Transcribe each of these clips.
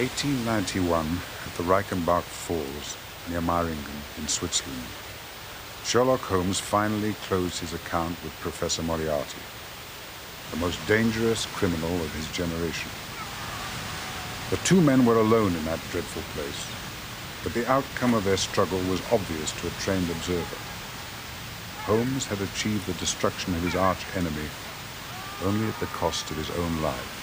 In 1891, at the Reichenbach Falls, near Meiringen in Switzerland, Sherlock Holmes finally closed his account with Professor Moriarty, the most dangerous criminal of his generation. The two men were alone in that dreadful place, but the outcome of their struggle was obvious to a trained observer. Holmes had achieved the destruction of his arch-enemy only at the cost of his own life.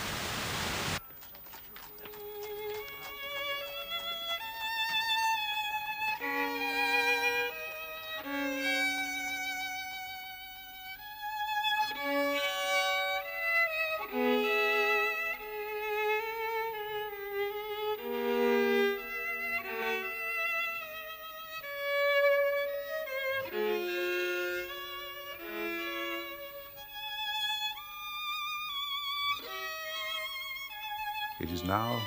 It is now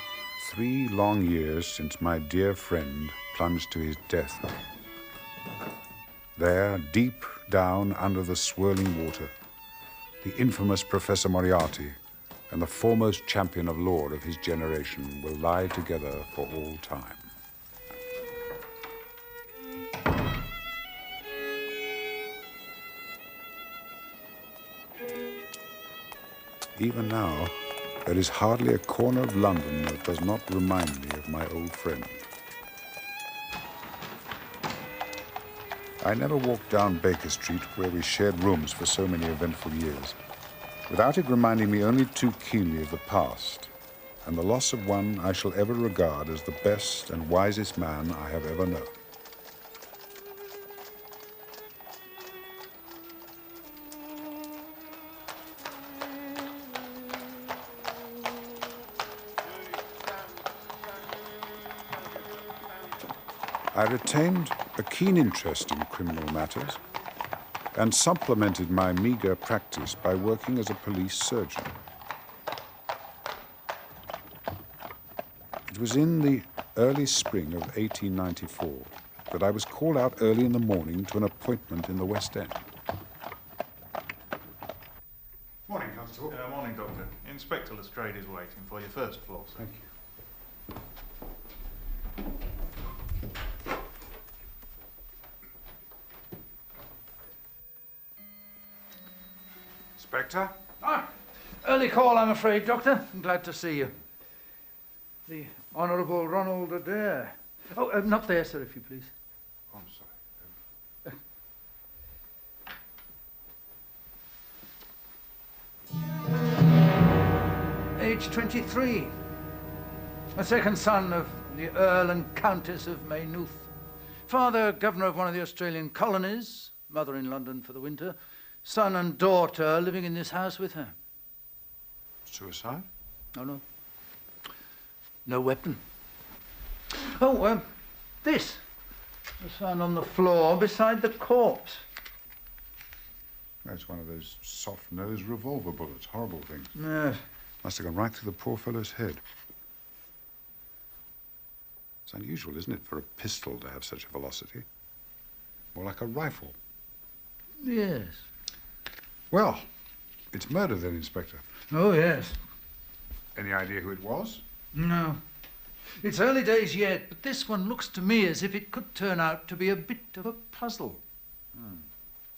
3 long years since my dear friend plunged to his death. There, deep down under the swirling water, the infamous Professor Moriarty and the foremost champion of law of his generation will lie together for all time. Even now, there is hardly a corner of London that does not remind me of my old friend. I never walked down Baker Street, where we shared rooms for so many eventful years, without it reminding me only too keenly of the past, and the loss of one I shall ever regard as the best and wisest man I have ever known. I retained a keen interest in criminal matters and supplemented my meager practice by working as a police surgeon. It was in the early spring of 1894 that I was called out early in the morning to an appointment in the West End. Morning, Constable. Morning, Doctor. Inspector Lestrade is waiting for you, first floor, sir. Thank you. Inspector? Ah, early call, I'm afraid, Doctor. I'm glad to see you. The Honourable Ronald Adair. Oh, not there, sir, if you please. Oh, I'm sorry. Age 23. A second son of the Earl and Countess of Maynooth. Father, governor of one of the Australian colonies. Mother in London for the winter. Son and daughter living in this house with her. Suicide? Oh, no. No weapon. Oh, this was found on the floor beside the corpse. That's one of those soft-nosed revolver bullets. Horrible things. Yes. Must have gone right through the poor fellow's head. It's unusual, isn't it, for a pistol to have such a velocity? More like a rifle. Yes. Well, it's murder then, Inspector. Oh, yes. Any idea who it was? No. It's early days yet, but this one looks to me as if it could turn out to be a bit of a puzzle.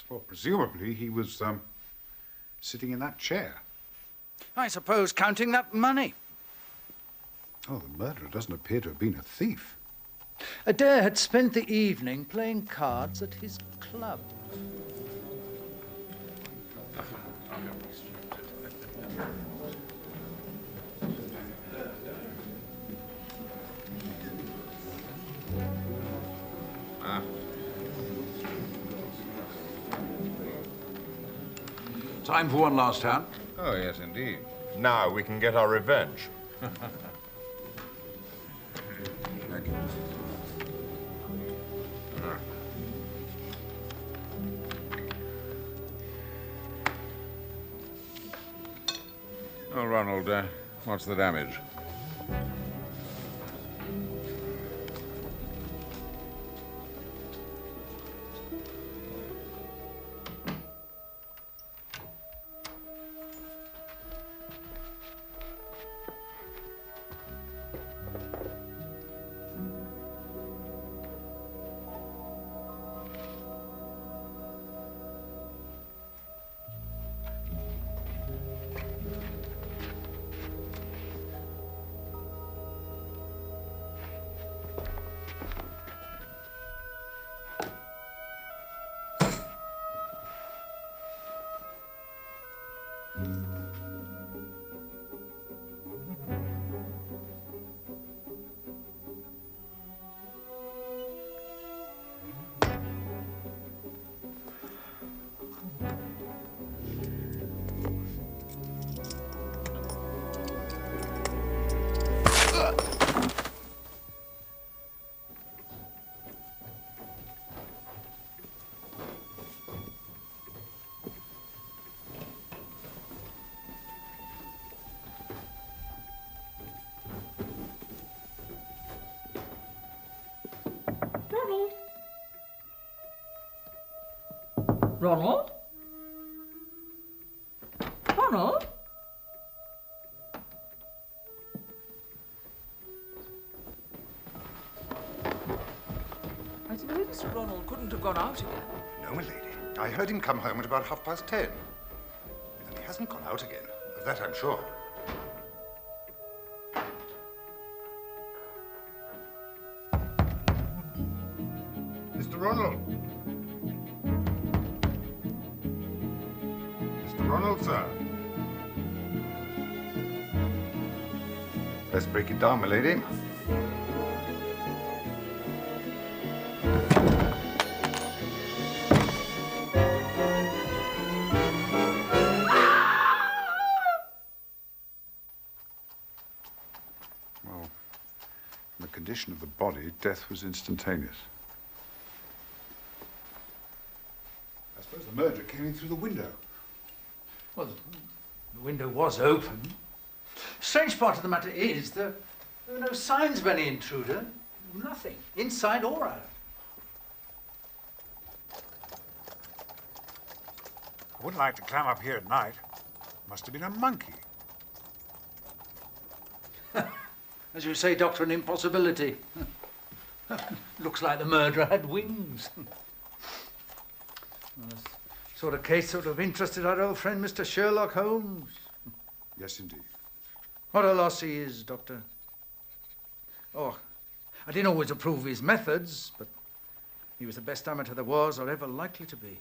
Well, presumably he was, sitting in that chair. I suppose counting that money. Oh, the murderer doesn't appear to have been a thief. Adair had spent the evening playing cards at his club. Time for one last hand. Oh, yes, indeed. Now we can get our revenge. Thank you. Oh, Ronald, what's the damage? Ronald? Ronald? Ronald? I suppose Ronald couldn't have gone out again. No, my lady. I heard him come home at about 10:30. And he hasn't gone out again. Of that I'm sure. Mr. Ronald. Mr. Ronald, sir. Let's break it down, my lady. Well, from the condition of the body, death was instantaneous. I suppose the murderer came in through the window. Well, the window was open. Strange part of the matter is there were no signs of any intruder. Nothing, inside or out. I wouldn't like to climb up here at night. Must have been a monkey. As you say, Doctor, an impossibility. Looks like the murderer had wings. Well, this sort of case sort of interested our old friend, Mr. Sherlock Holmes. Yes, indeed. What a loss he is, Doctor. Oh, I didn't always approve of his methods, but he was the best amateur there was or ever likely to be.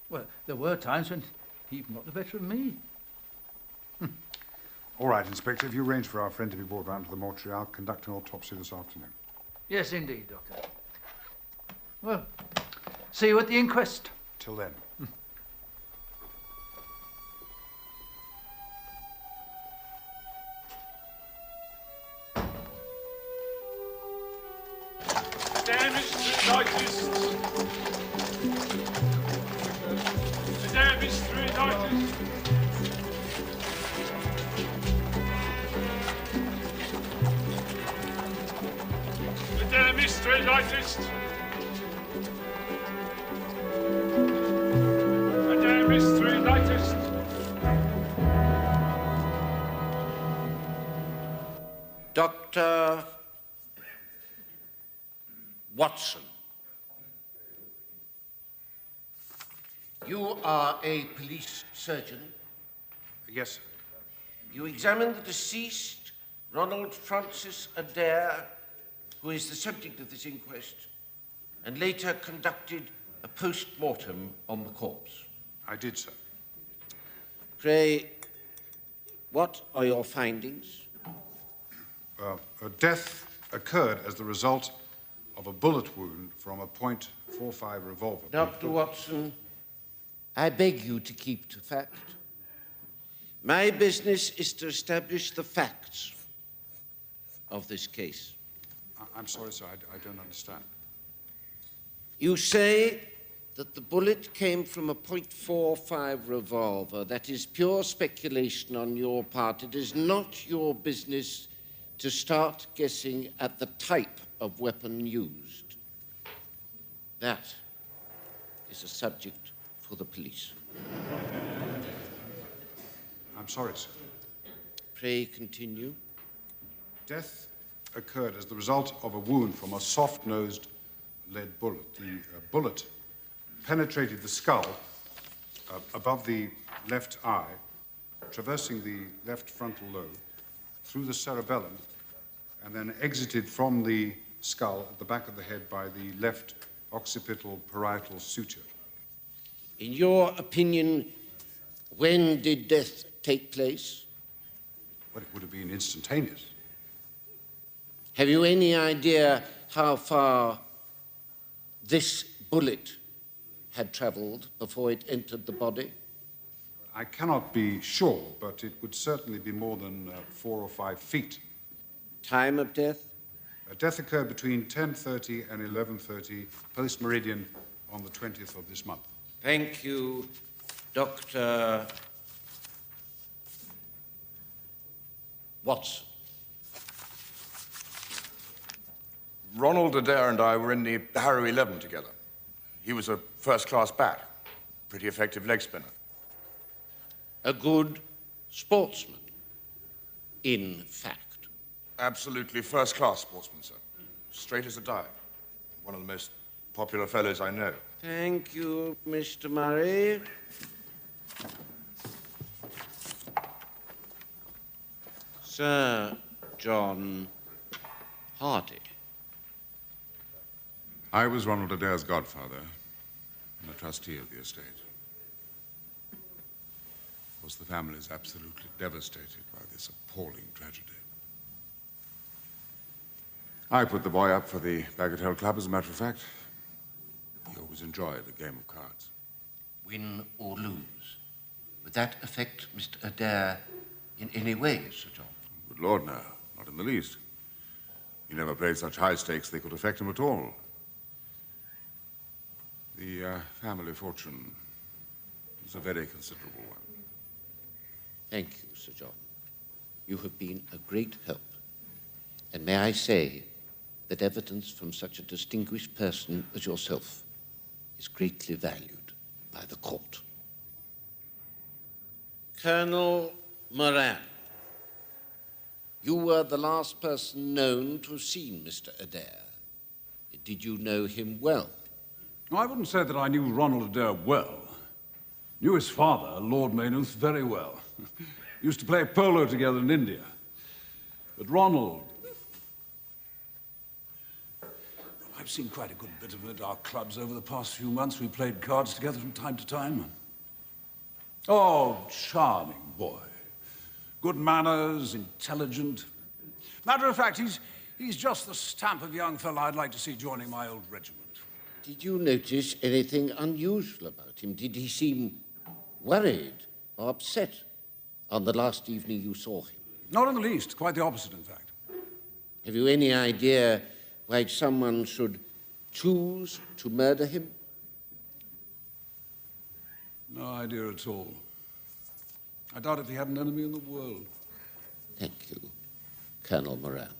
Well, there were times when he even got the better of me. All right, Inspector, if you arrange for our friend to be brought round to the mortuary, I'll conduct an autopsy this afternoon. Yes, indeed, Doctor. Well, see you at the inquest. Till then. Damage to notice. The damage to notice. The damage to notice. The damage to notice. Dr. Watson, you are a police surgeon. Yes, sir. You examined the deceased, Ronald Francis Adair, who is the subject of this inquest, and later conducted a post-mortem on the corpse. I did, sir. Pray, what are your findings? Death occurred as the result of a bullet wound from a .45 revolver. Dr. Watson, I beg you to keep to fact. My business is to establish the facts of this case. I'm sorry, sir, I don't understand. You say that the bullet came from a .45 revolver. That is pure speculation on your part. It is not your business to start guessing at the type of weapon used. That is a subject for the police. I'm sorry, sir. Pray continue. Death occurred as the result of a wound from a soft-nosed lead bullet. The bullet penetrated the skull above the left eye, traversing the left frontal lobe, through the cerebellum, and then exited from the skull at the back of the head by the left occipital parietal suture. In your opinion, when did death take place? Well, it would have been instantaneous. Have you any idea how far this bullet had traveled before it entered the body? I cannot be sure, but it would certainly be more than 4 or 5 feet. Time of death? Death occurred between 10:30 and 11:30 post-meridian on the 20th of this month. Thank you, Dr. Watson. Ronald Adair and I were in the Harrow 11 together. He was a first-class bat, pretty effective leg spinner. A good sportsman, in fact. Absolutely first-class sportsman, sir. Straight as a die. One of the most popular fellows I know. Thank you, Mr. Murray. Sir John Hardy. I was Ronald Adair's godfather and a trustee of the estate. Of course, the family is absolutely devastated by this appalling tragedy. I put the boy up for the Bagatelle Club, as a matter of fact. He always enjoyed a game of cards. Win or lose, would that affect Mr. Adair in any way, Sir John? Good Lord, no. Not in the least. He never played such high stakes they could affect him at all. The family fortune is a very considerable one. Thank you, Sir John. You have been a great help. And may I say that evidence from such a distinguished person as yourself is greatly valued by the court. Colonel Moran, you were the last person known to have seen Mr. Adair. Did you know him well? I wouldn't say that I knew Ronald Adair well. Knew his father, Lord Maynooth, very well. Used to play polo together in India. But Ronald... I've seen quite a good bit of it at our clubs over the past few months. We played cards together from time to time. Oh, charming boy. Good manners, intelligent. Matter of fact, he's just the stamp of young fellow I'd like to see joining my old regiment. Did you notice anything unusual about him? Did he seem worried or upset on the last evening you saw him? Not in the least. Quite the opposite, in fact. Have you any idea why someone should choose to murder him? No idea at all. I doubt if he had an enemy in the world. Thank you, Colonel Moran.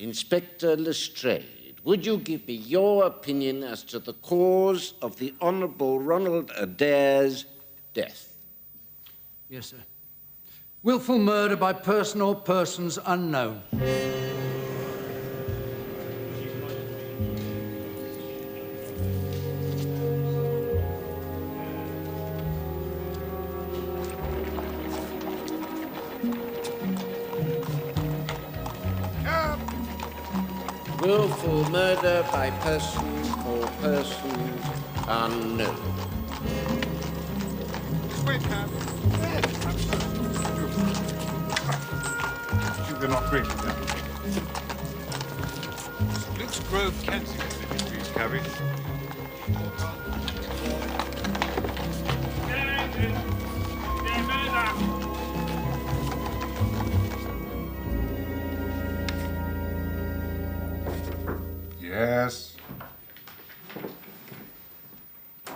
Inspector Lestrade, would you give me your opinion as to the cause of the Honourable Ronald Adair's death? Yes, sir. Willful murder by person or persons unknown. Willful murder by person or persons unknown. Wait, Cab. They're not great. Luke's Grove, Kensington, if you please, cabby. Yes?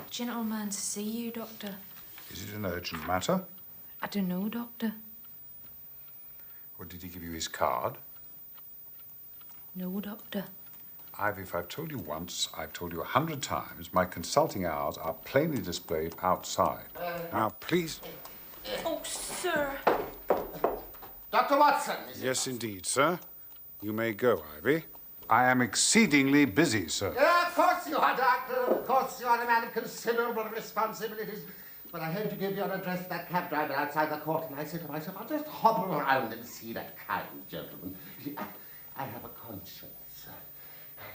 Gentleman to see you, Doctor. Is it an urgent matter? I don't know, Doctor. Or did he give you his card? No, Doctor. Ivy, if I've told you once, I've told you 100 times, my consulting hours are plainly displayed outside. Now, please. Oh, sir. Dr. Watson, is it? Yes, indeed, sir. You may go, Ivy. I am exceedingly busy, sir. Yeah, of course you are, Doctor. Of course you are a man of considerable responsibilities. But I heard you give your address to that cab driver outside the court, and I said to myself, I'll just hobble around and see that kind gentleman. See, I have a conscience.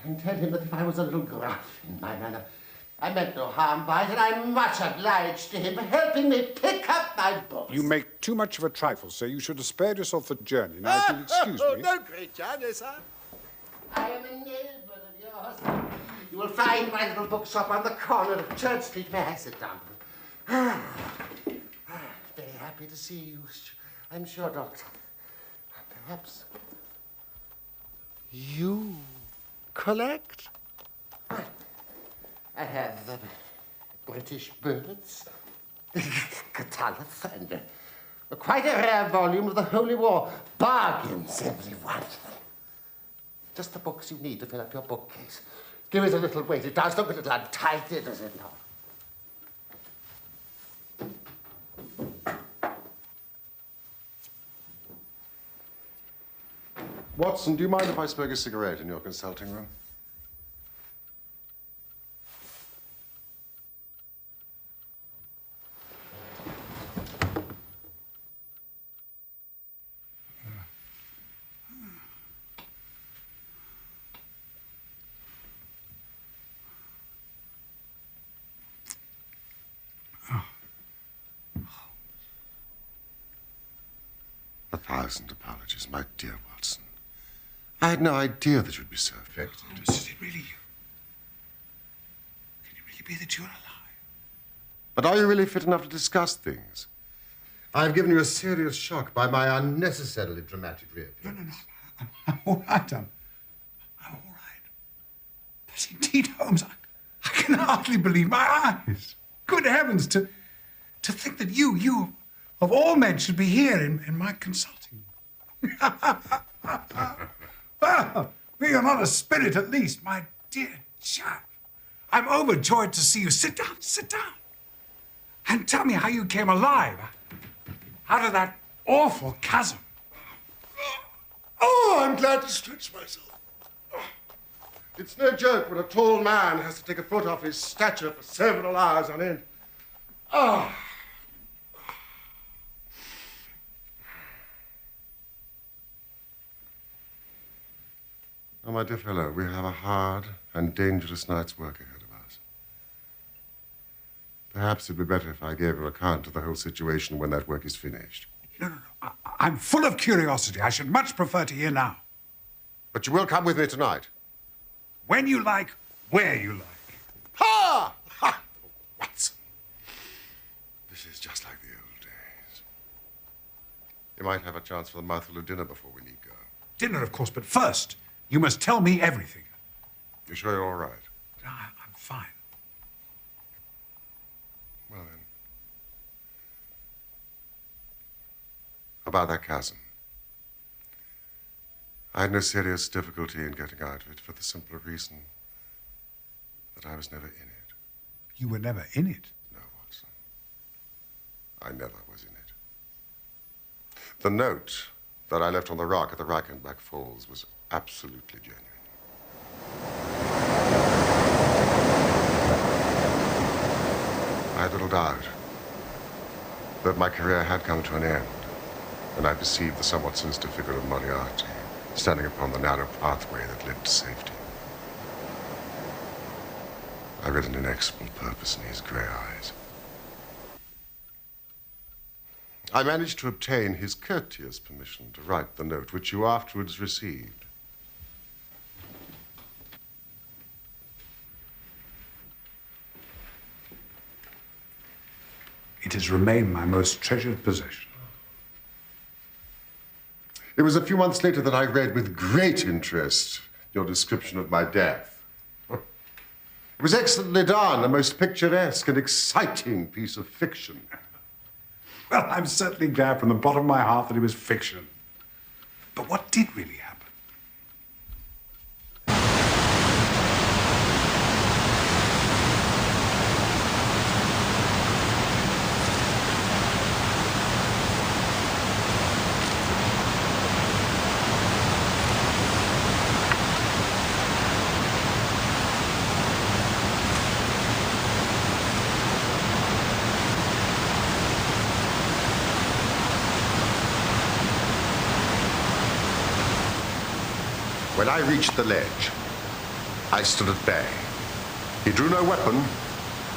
And tell him that if I was a little gruff in my manner, I meant no harm by it, and I'm much obliged to him for helping me pick up my books. You make too much of a trifle, sir. You should have spared yourself the journey. Now, if you'll excuse me. No great journey, sir. I am a neighbour of yours. You will find my little bookshop on the corner of Church Street. May I sit down? Very happy to see you. I'm sure, Doctor. Perhaps you collect? I have British birds, Catullus, and quite a rare volume of the Holy War. Bargains, every one. Just the books you need to fill up your bookcase. Give it a little weight. It does look a little untidy, does it not? Watson, do you mind if I smoke a cigarette in your consulting room? A thousand apologies, my dear Watson. I had no idea that you'd be so affected. Is it really you? Can it really be that you're alive? But are you really fit enough to discuss things? I've given you a serious shock by my unnecessarily dramatic reappearance. No. I'm all right. I'm all right. But indeed, Holmes, I can hardly believe my eyes. Good heavens, to think that you, of all men, should be here in my consulting. Well, you're not a spirit, at least, my dear chap. I'm overjoyed to see you. Sit down. And tell me how you came alive out of that awful chasm. Oh, I'm glad to stretch myself. It's no joke when a tall man has to take a foot off his stature for several hours on end. Oh. Oh, my dear fellow, we have a hard and dangerous night's work ahead of us. Perhaps it'd be better if I gave an account of the whole situation when that work is finished. No. I'm full of curiosity. I should much prefer to hear now. But you will come with me tonight. When you like, where you like. Ha! Ha! Watson. This is just like the old days. You might have a chance for a mouthful of dinner before we need go. Dinner, of course, but first, you must tell me everything. You sure you're all right? I'm fine. Well, then. About that chasm. I had no serious difficulty in getting out of it for the simple reason that I was never in it. You were never in it? No, Watson. I never was in it. The note that I left on the rock at the Reichenbach Falls was absolutely genuine. I had little doubt that my career had come to an end when I perceived the somewhat sinister figure of Moriarty standing upon the narrow pathway that led to safety. I read an inexorable purpose in his grey eyes. I managed to obtain his courteous permission to write the note, which you afterwards received. It has remained my most treasured possession. It was a few months later that I read with great interest your description of my death. It was excellently done, a most picturesque and exciting piece of fiction. Well, I'm certainly glad from the bottom of my heart that it was fiction. But what did really happen? When I reached the ledge, I stood at bay. He drew no weapon,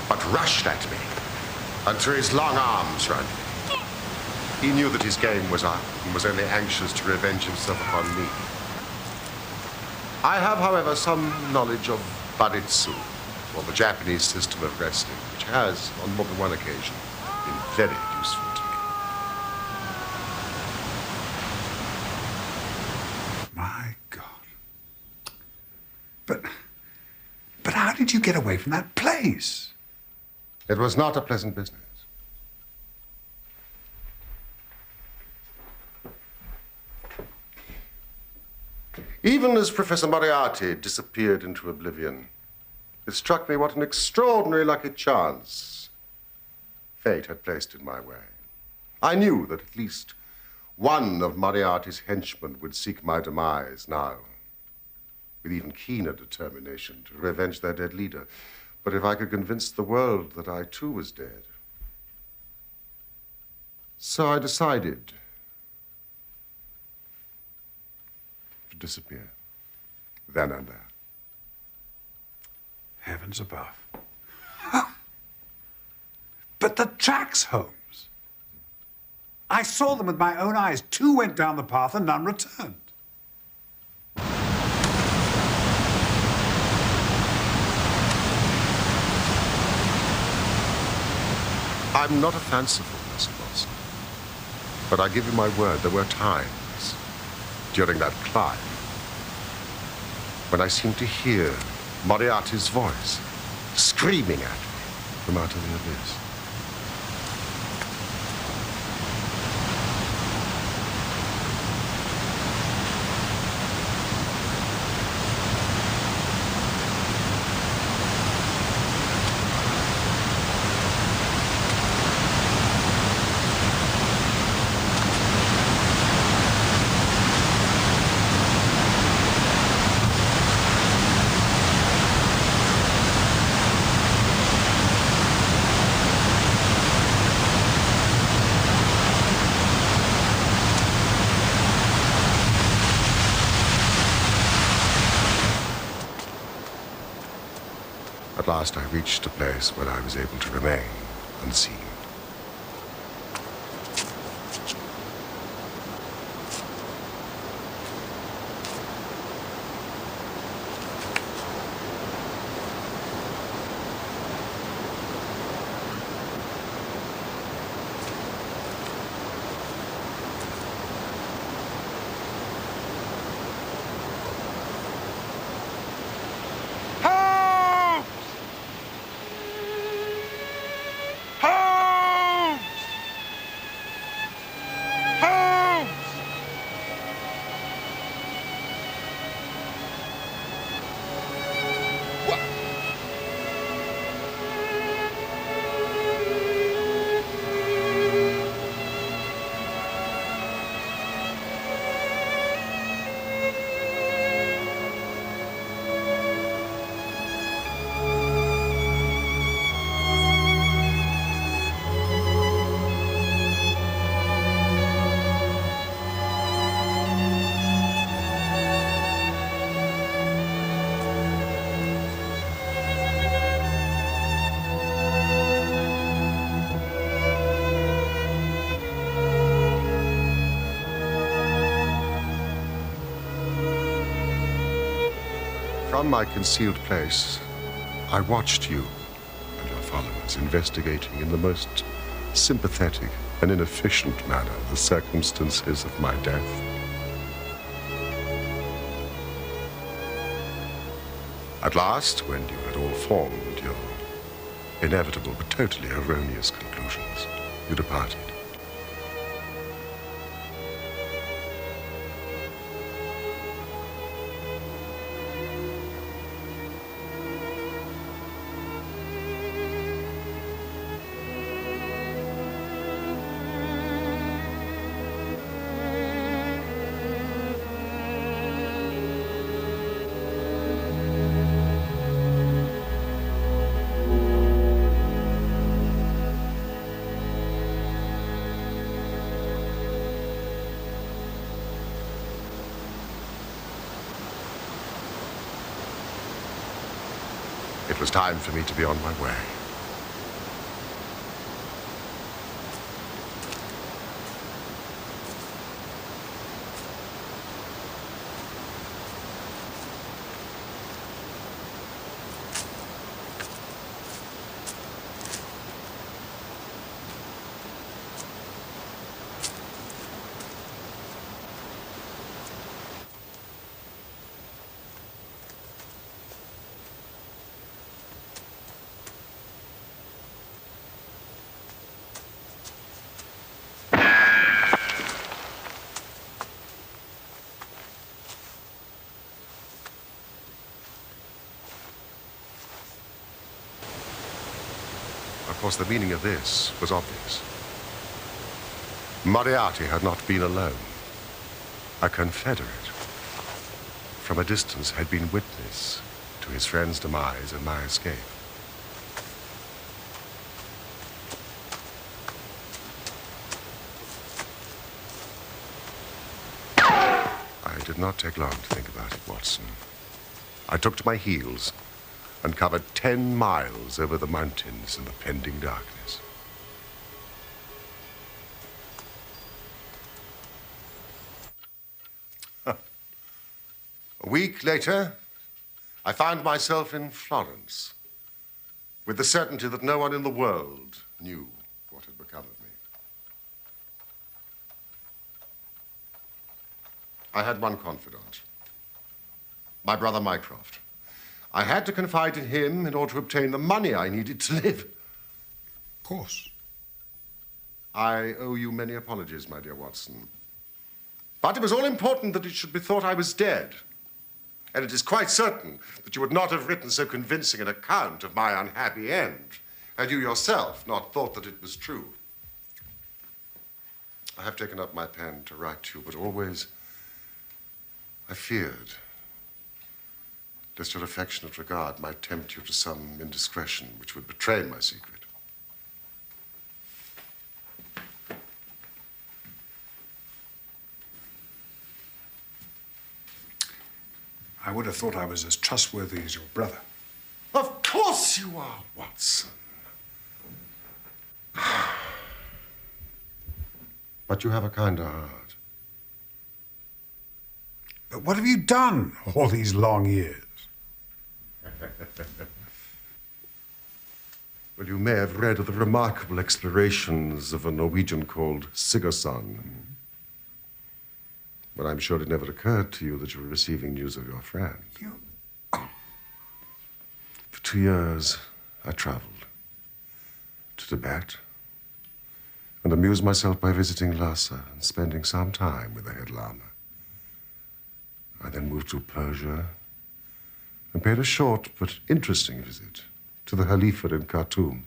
but rushed at me and threw his long arms round me. He knew that his game was up and was only anxious to revenge himself upon me. I have, however, some knowledge of baritsu, or the Japanese system of wrestling, which has, on more than one occasion, been very useful to me. My God. But how did you get away from that place? It was not a pleasant business. Even as Professor Moriarty disappeared into oblivion, it struck me what an extraordinary lucky chance fate had placed in my way. I knew that at least one of Moriarty's henchmen would seek my demise now, with even keener determination to revenge their dead leader. But if I could convince the world that I too was dead. So I decided to disappear, then and there. Heavens above. But the tracks, Holmes. I saw them with my own eyes. 2 went down the path and none returned. I'm not a fanciful person, Watson. But I give you my word, there were times during that climb when I seemed to hear Moriarty's voice screaming at me from out of the abyss. At last I reached a place where I was able to remain unseen. From my concealed place, I watched you and your followers investigating in the most sympathetic and inefficient manner the circumstances of my death. At last, when you had all formed your inevitable but totally erroneous conclusions, you departed. It was time for me to be on my way. Of course, the meaning of this was obvious. Moriarty had not been alone. A confederate, from a distance, had been witness to his friend's demise and my escape. I did not take long to think about it, Watson. I took to my heels and covered 10 miles over the mountains in the pending darkness. A week later, I found myself in Florence, with the certainty that no one in the world knew what had become of me. I had one confidant, my brother Mycroft. I had to confide in him in order to obtain the money I needed to live. Of course. I owe you many apologies, my dear Watson. But it was all important that it should be thought I was dead. And it is quite certain that you would not have written so convincing an account of my unhappy end had you yourself not thought that it was true. I have taken up my pen to write to you, but always I feared lest your affectionate regard might tempt you to some indiscretion which would betray my secret. I would have thought I was as trustworthy as your brother. Of course you are, Watson. But you have a kinder heart. But what have you done all these long years? Well, you may have read of the remarkable explorations of a Norwegian called Sigurdsson. But I'm sure it never occurred to you that you were receiving news of your friend. For 2 years, I traveled to Tibet and amused myself by visiting Lhasa and spending some time with the head lama. I then moved to Persia and paid a short but interesting visit to the Khalifa in Khartoum,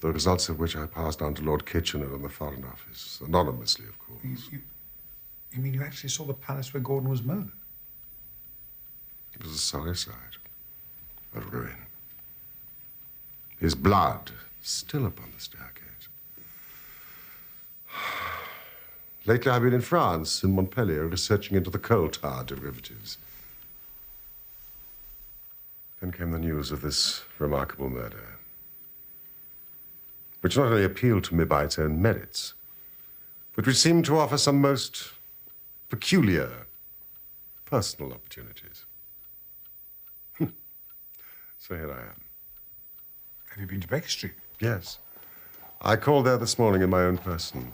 the results of which I passed on to Lord Kitchener and the Foreign Office, anonymously, of course. You mean you actually saw the palace where Gordon was murdered? It was a sorry sight, a ruin. His blood still upon the staircase. Lately, I've been in France, in Montpellier, researching into the coal tar derivatives. Then came the news of this remarkable murder, which not only appealed to me by its own merits, but which seemed to offer some most peculiar personal opportunities. So here I am. Have you been to Baker Street? Yes. I called there this morning in my own person.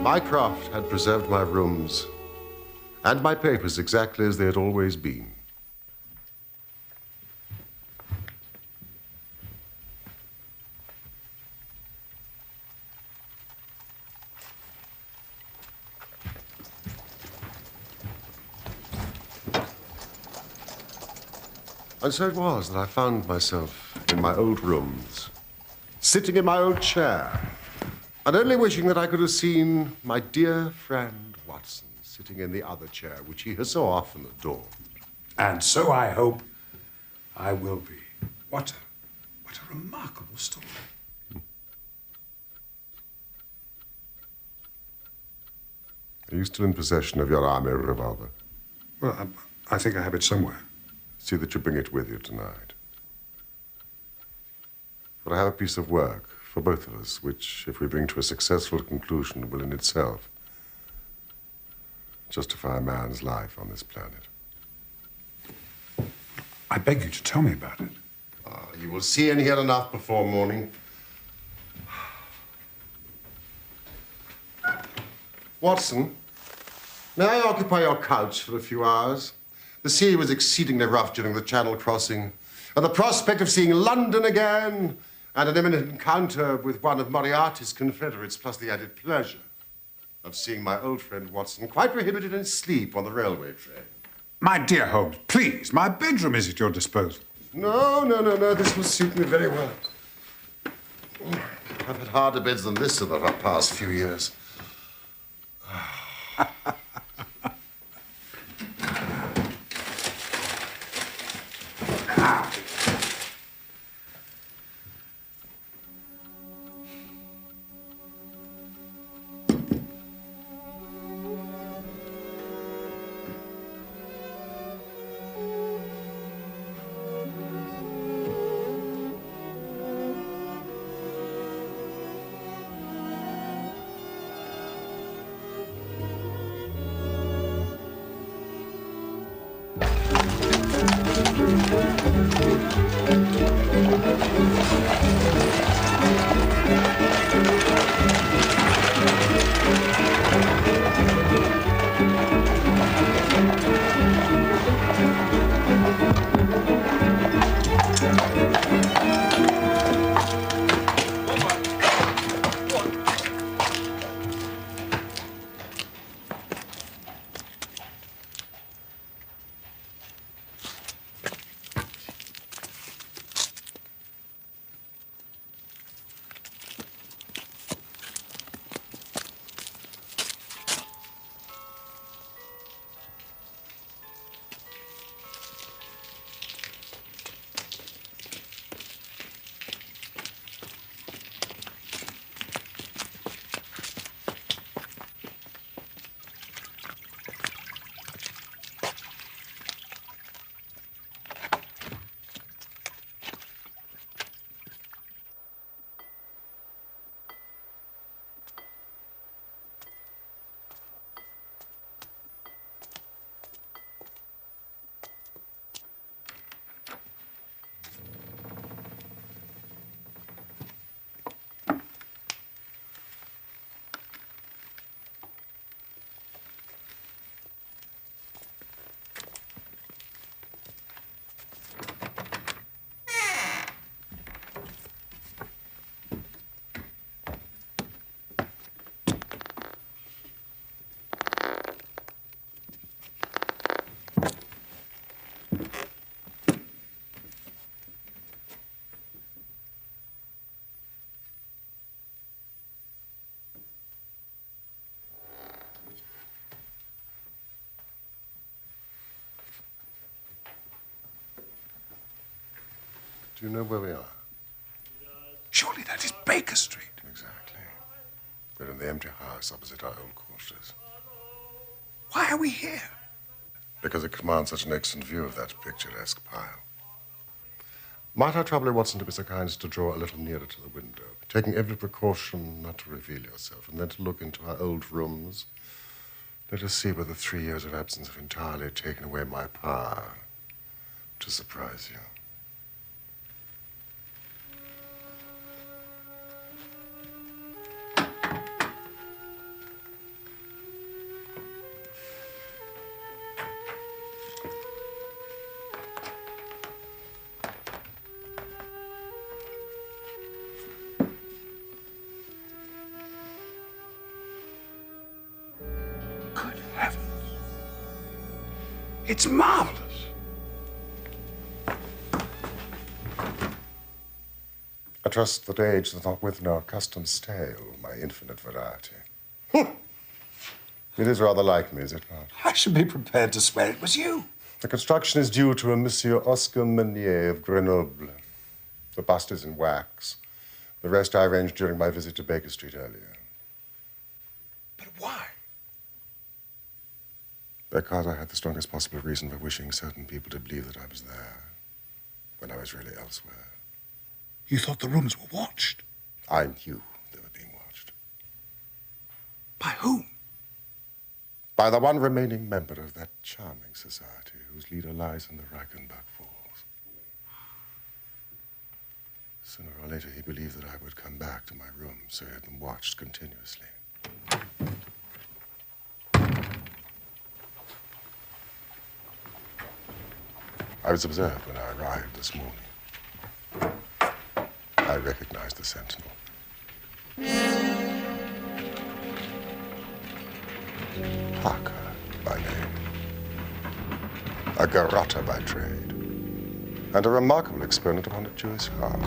My craft had preserved my rooms and my papers exactly as they had always been. And so it was that I found myself in my old rooms, sitting in my old chair, and only wishing that I could have seen my dear friend Watson sitting in the other chair, which he has so often adored. And so I hope I will be. What a remarkable story. Are you still in possession of your army revolver? Well, I think I have it somewhere. See that you bring it with you tonight. For I have a piece of work for both of us, which, if we bring to a successful conclusion, will in itself justify a man's life on this planet. I beg you to tell me about it. You will see and hear enough before morning. Watson, may I occupy your couch for a few hours? The sea was exceedingly rough during the Channel crossing, and the prospect of seeing London again and an imminent encounter with one of Moriarty's confederates, plus the added pleasure of seeing my old friend Watson quite prohibited in sleep on the railway train. My dear Holmes, please, my bedroom is at your disposal. No, this will suit me very well. I've had harder beds than this in the past few years. Do you know where we are? Surely that is Baker Street. Exactly. We're in the empty house opposite our old quarters. Why are we here? Because it commands such an excellent view of that picturesque pile. Might I trouble you, Watson, to be so kind as to draw a little nearer to the window, taking every precaution not to reveal yourself, and then to look into our old rooms? Let us see whether 3 years of absence have entirely taken away my power to surprise you. It's marvelous. I trust that age does not wither our custom stale, my infinite variety. It is rather like me, is it not? I should be prepared to swear it was you. The construction is due to a Monsieur Oscar Meunier of Grenoble. The bust is in wax. The rest I arranged during my visit to Baker Street earlier. But why? Because I had the strongest possible reason for wishing certain people to believe that I was there when I was really elsewhere. You thought the rooms were watched? I knew they were being watched. By whom? By the one remaining member of that charming society whose leader lies in the Reichenbach Falls. Sooner or later, he believed that I would come back to my room, so he had them watched continuously. I was observed when I arrived this morning. I recognized the sentinel. Parker by name, a garrotter by trade, and a remarkable exponent upon a Jewish heart.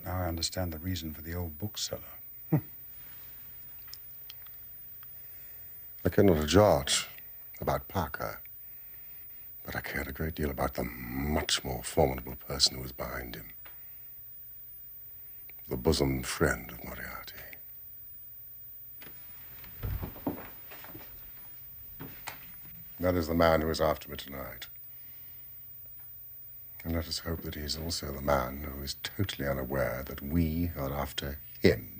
Now I understand the reason for the old bookseller. I care not a jot about Parker, but I cared a great deal about the much more formidable person who was behind him. The bosom friend of Moriarty. That is the man who is after me tonight. And let us hope that he is also the man who is totally unaware that we are after him.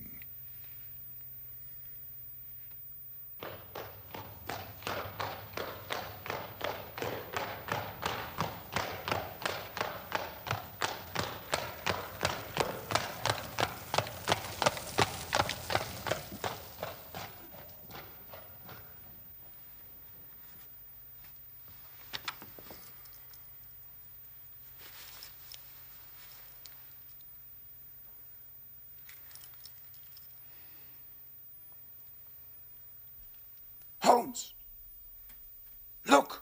Holmes! Look!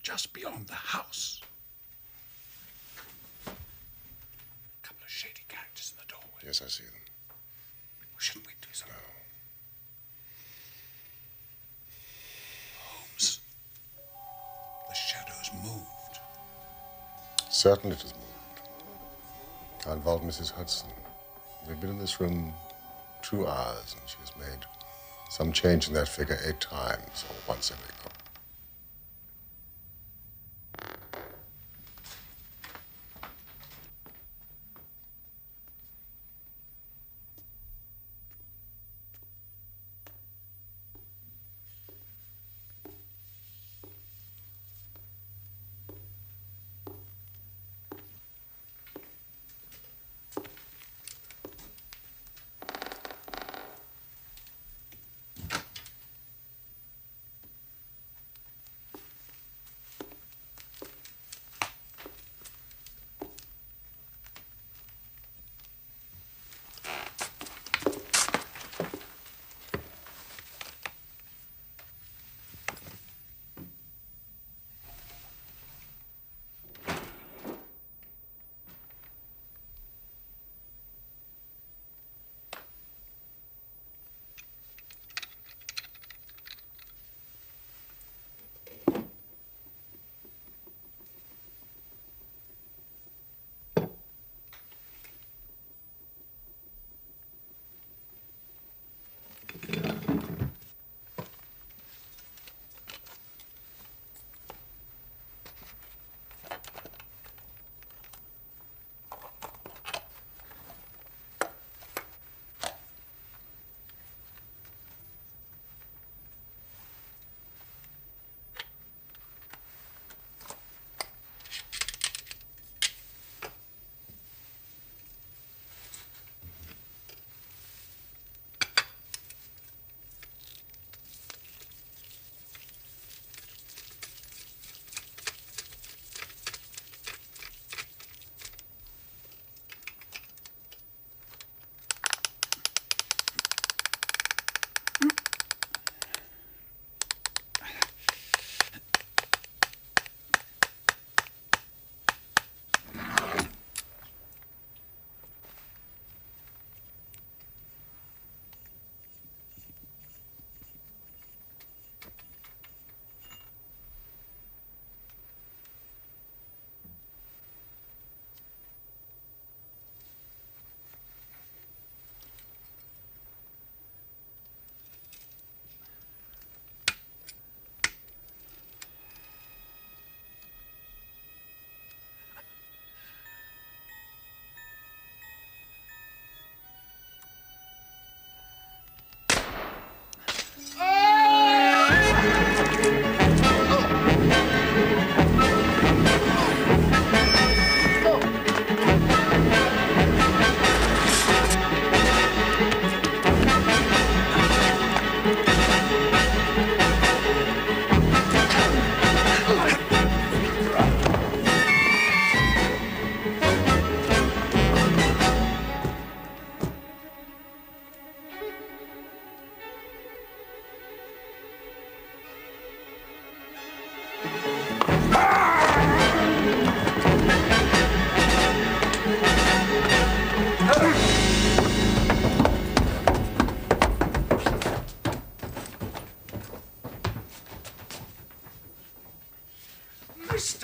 Just beyond the house. A couple of shady characters in the doorway. Yes, I see them. Shouldn't we do so? No. Holmes. The shadow's moved. Certainly it has moved. I involved Mrs. Hudson. We've been in this room 2 hours, and she has made some change in that figure 8 times, or once every couple.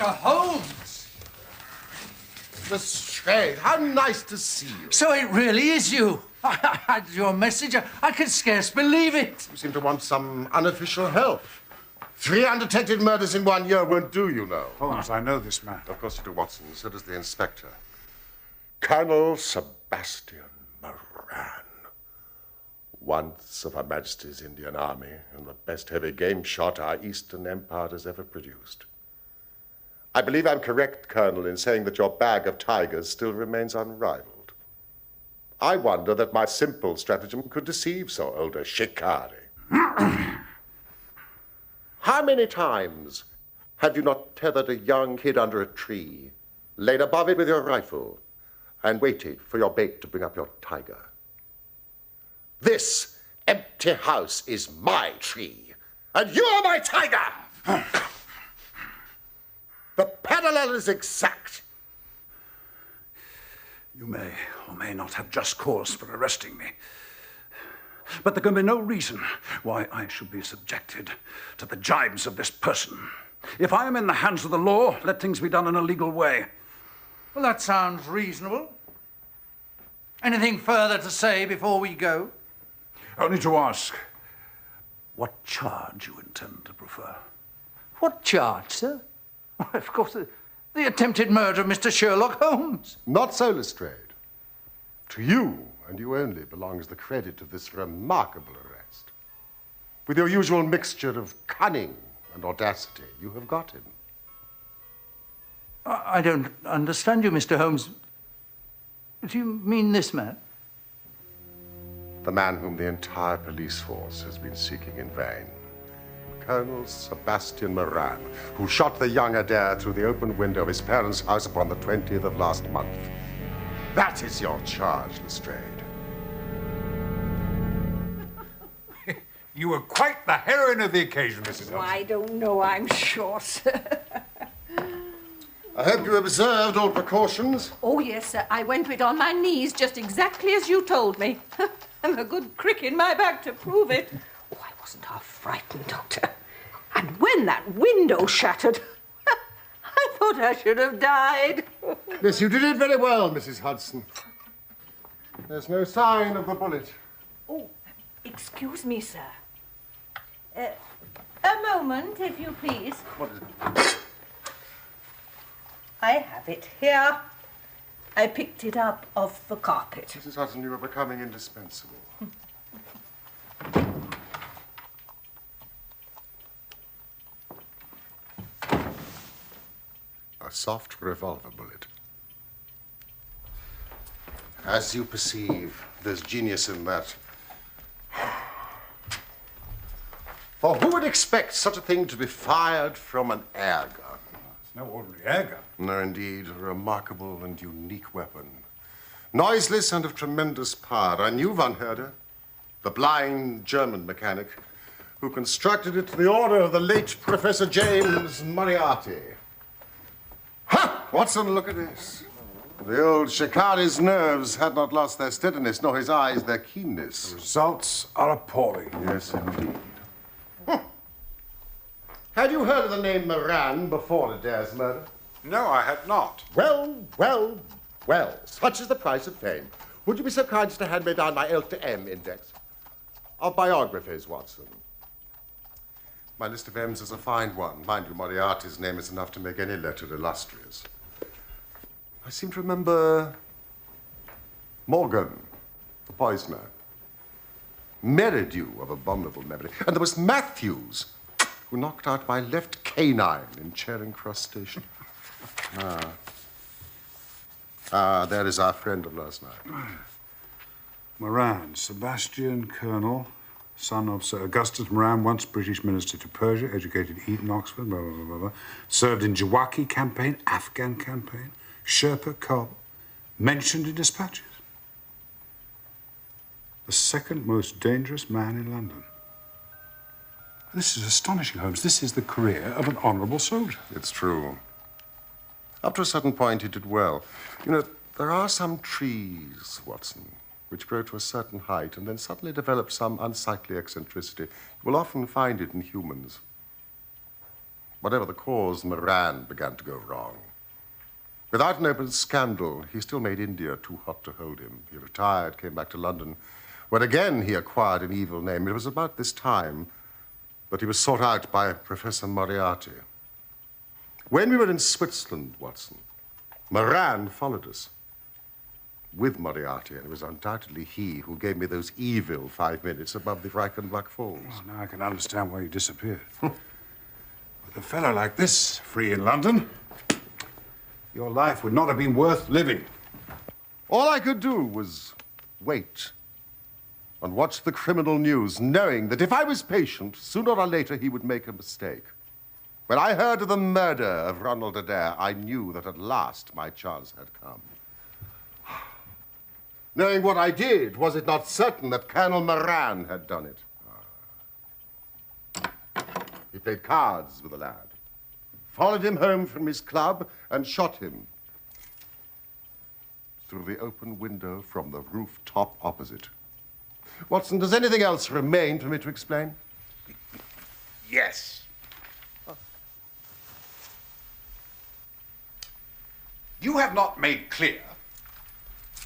Mr. Holmes! Lestrade, how nice to see you. So it really is you. I had your message. I could scarce believe it. You seem to want some unofficial help. 3 undetected murders in 1 year won't do, you know. Holmes, I know this man. Of course you do, Watson. So does the inspector. Colonel Sebastian Moran. Once of Her Majesty's Indian Army and the best heavy game shot our Eastern Empire has ever produced. I believe I'm correct, Colonel, in saying that your bag of tigers still remains unrivaled. I wonder that my simple stratagem could deceive so old a shikari. How many times have you not tethered a young kid under a tree, laid above it with your rifle, and waited for your bait to bring up your tiger? This empty house is my tree, and you are my tiger! The parallel is exact. You may or may not have just cause for arresting me. But there can be no reason why I should be subjected to the jibes of this person. If I am in the hands of the law, let things be done in a legal way. Well, that sounds reasonable. Anything further to say before we go? Only to ask what charge you intend to prefer. What charge, sir? Of course, the attempted murder of Mr. Sherlock Holmes. Not so, Lestrade. To you, and you only, belongs the credit of this remarkable arrest. With your usual mixture of cunning and audacity, you have got him. I don't understand you, Mr. Holmes. Do you mean this man? The man whom the entire police force has been seeking in vain. Colonel Sebastian Moran, who shot the young Adair through the open window of his parents' house upon the 20th of last month. That is your charge, Lestrade. You were quite the heroine of the occasion, Mrs. Holmes. I don't know, I'm sure, sir. I hope you observed all precautions. Oh, yes, sir. I went with it on my knees, just exactly as you told me. And a good crick in my back to prove it. Oh, I wasn't half frightened, Doctor. And when that window shattered, I thought I should have died. Yes, you did it very well, Mrs. Hudson. There's no sign of the bullet. Oh, excuse me, sir. A moment, if you please. What is it? I have it here. I picked it up off the carpet. Mrs. Hudson, you are becoming indispensable. A soft revolver bullet. As you perceive, there's genius in that. For who would expect such a thing to be fired from an air gun? It's no ordinary air gun. No, indeed, a remarkable and unique weapon. Noiseless and of tremendous power. I knew Von Herder, the blind German mechanic, who constructed it to the order of the late Professor James Moriarty. Ha! Watson, look at this. The old shikari's nerves had not lost their steadiness, nor his eyes their keenness. The results are appalling. Yes, indeed. Had you heard of the name Moran before Adair's murder? No, I had not. Well, well, well. Such is the price of fame. Would you be so kind as to hand me down my L to M index of biographies, Watson? My list of M's is a fine one. Mind you, Moriarty's name is enough to make any letter illustrious. I seem to remember Morgan, the poisoner. Merridew of abominable memory. And there was Matthews, who knocked out my left canine in Charing Cross Station. There is our friend of last night. Moran, Sebastian, Colonel, son of Sir Augustus Moran, once British Minister to Persia, educated Eton, Oxford, blah, blah, blah, blah, blah. Served in Jawaki campaign, Afghan campaign, Sherpa Cobb, mentioned in dispatches. The second most dangerous man in London. This is astonishing, Holmes. This is the career of an honourable soldier. It's true. Up to a certain point, he did well. You know, there are some trees, Watson, which grow to a certain height and then suddenly develop some unsightly eccentricity. You will often find it in humans. Whatever the cause, Moran began to go wrong. Without an open scandal, he still made India too hot to hold him. He retired, came back to London, where again he acquired an evil name. It was about this time that he was sought out by Professor Moriarty. When we were in Switzerland, Watson, Moran followed us with Moriarty, and it was undoubtedly he who gave me those evil 5 minutes above the Reichenbach Falls. Oh, now I can understand why you disappeared. With a fellow like this, free in London, your life would not have been worth living. All I could do was wait and watch the criminal news, knowing that if I was patient, sooner or later he would make a mistake. When I heard of the murder of Ronald Adair, I knew that at last my chance had come. Knowing what I did, was it not certain that Colonel Moran had done it? He played cards with the lad, followed him home from his club, and shot him through the open window from the rooftop opposite. Watson, does anything else remain for me to explain? Yes. You have not made clear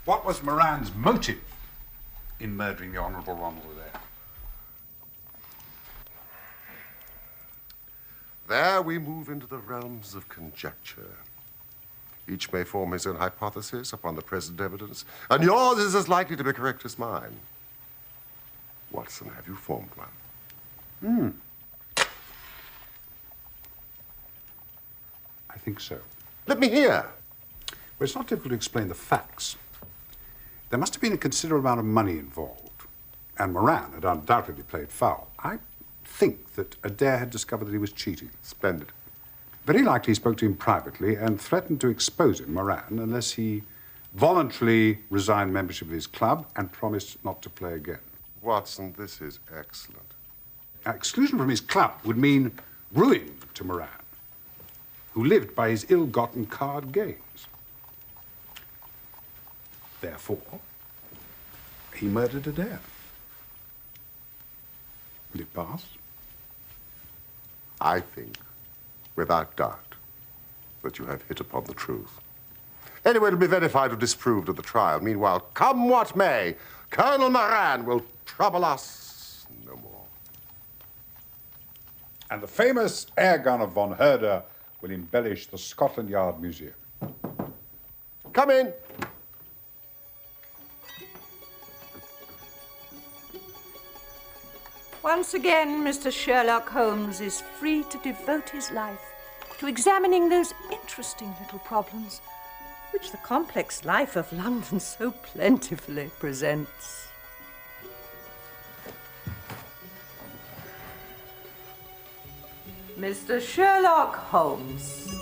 what was Moran's motive in murdering the Honourable Ronald Adair. There we move into the realms of conjecture. Each may form his own hypothesis upon the present evidence, and yours is as likely to be correct as mine. Watson, have you formed one? I think so. Let me hear. Well, it's not difficult to explain the facts. There must have been a considerable amount of money involved, and Moran had undoubtedly played foul. I think that Adair had discovered that he was cheating. Splendid. Very likely he spoke to him privately and threatened to expose him, Moran, unless he voluntarily resigned membership of his club and promised not to play again. Watson, this is excellent. Exclusion from his club would mean ruin to Moran, who lived by his ill-gotten card gains. Therefore, he murdered Adair. Will it pass? I think, without doubt, that you have hit upon the truth. Anyway, it'll be verified or disproved at the trial. Meanwhile, come what may, Colonel Moran will trouble us no more. And the famous air gun of von Herder will embellish the Scotland Yard Museum. Come in. Once again, Mr. Sherlock Holmes is free to devote his life to examining those interesting little problems which the complex life of London so plentifully presents. Mr. Sherlock Holmes.